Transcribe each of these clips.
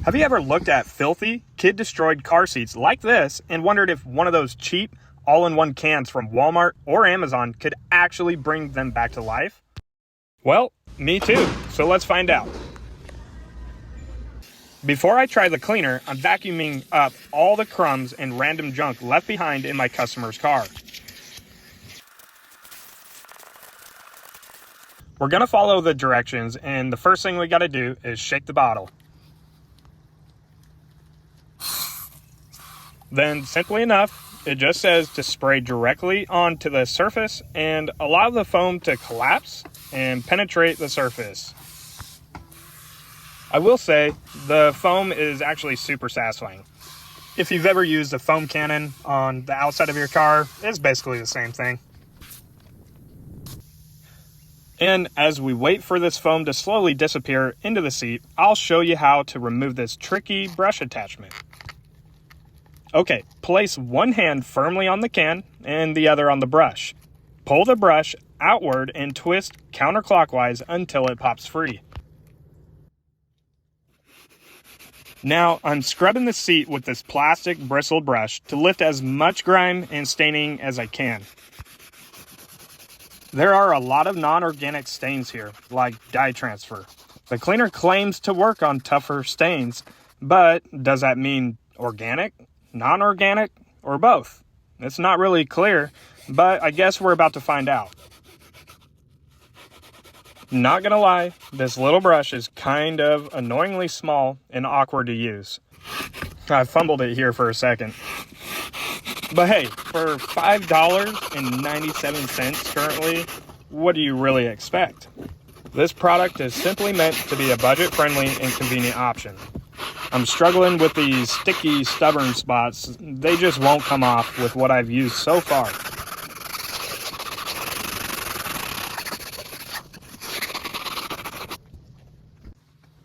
Have you ever looked at filthy, kid-destroyed car seats like this and wondered if one of those cheap, all-in-one cans from Walmart or Amazon could actually bring them back to life? Well, me too, so let's find out. Before I try the cleaner, I'm vacuuming up all the crumbs and random junk left behind in my customer's car. We're going to follow the directions, and the first thing we got to do is shake the bottle. Then, simply enough, it just says to spray directly onto the surface and allow the foam to collapse and penetrate the surface. I will say, the foam is actually super satisfying. If you've ever used a foam cannon on the outside of your car, it's basically the same thing. And as we wait for this foam to slowly disappear into the seat, I'll show you how to remove this tricky brush attachment. Okay, place one hand firmly on the can and the other on the brush. Pull the brush outward and twist counterclockwise until it pops free. Now I'm scrubbing the seat with this plastic bristle brush to lift as much grime and staining as I can. There are a lot of non-organic stains here, like dye transfer. The cleaner claims to work on tougher stains, but does that mean organic, non-organic, or both? It's not really clear, but I guess we're about to find out. Not gonna lie, this little brush is kind of annoyingly small and awkward to use. I fumbled it here for a second. But hey, for $5.97 currently, what do you really expect? This product is simply meant to be a budget-friendly and convenient option. I'm struggling with these sticky, stubborn spots. They just won't come off with what I've used so far.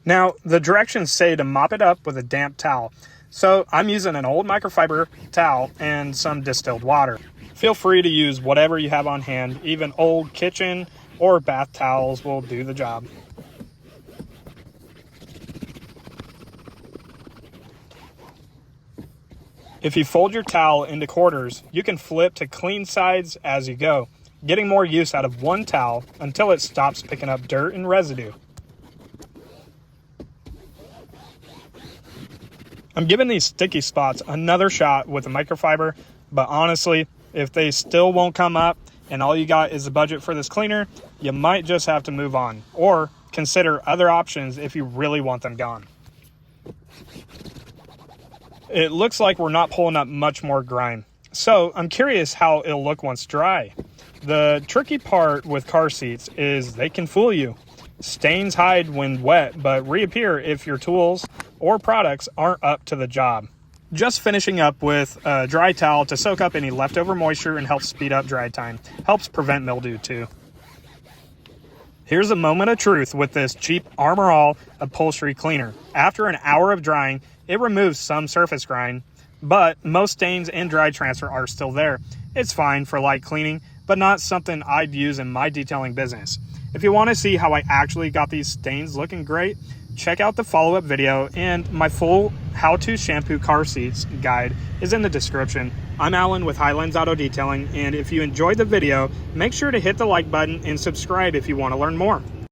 Now, the directions say to mop it up with a damp towel. So I'm using an old microfiber towel and some distilled water. Feel free to use whatever you have on hand. Even old kitchen or bath towels will do the job. If you fold your towel into quarters, you can flip to clean sides as you go, getting more use out of one towel until it stops picking up dirt and residue. I'm giving these sticky spots another shot with a microfiber, but honestly, if they still won't come up and all you got is a budget for this cleaner, you might just have to move on or consider other options if you really want them gone. It looks like we're not pulling up much more grime, so I'm curious how it'll look once dry. The tricky part with car seats is they can fool you. Stains hide when wet, but reappear if your tools or products aren't up to the job. Just finishing up with a dry towel to soak up any leftover moisture and help speed up dry time. Helps prevent mildew too. Here's a moment of truth with this cheap Armor All upholstery cleaner. After an hour of drying, it removes some surface grime, but most stains and dry transfer are still there. It's fine for light cleaning, but not something I'd use in my detailing business. If you want to see how I actually got these stains looking great, check out the follow-up video, and my full how-to shampoo car seats guide is in the description. I'm Alan with Highlands Auto Detailing, and if you enjoyed the video, make sure to hit the like button and subscribe if you want to learn more.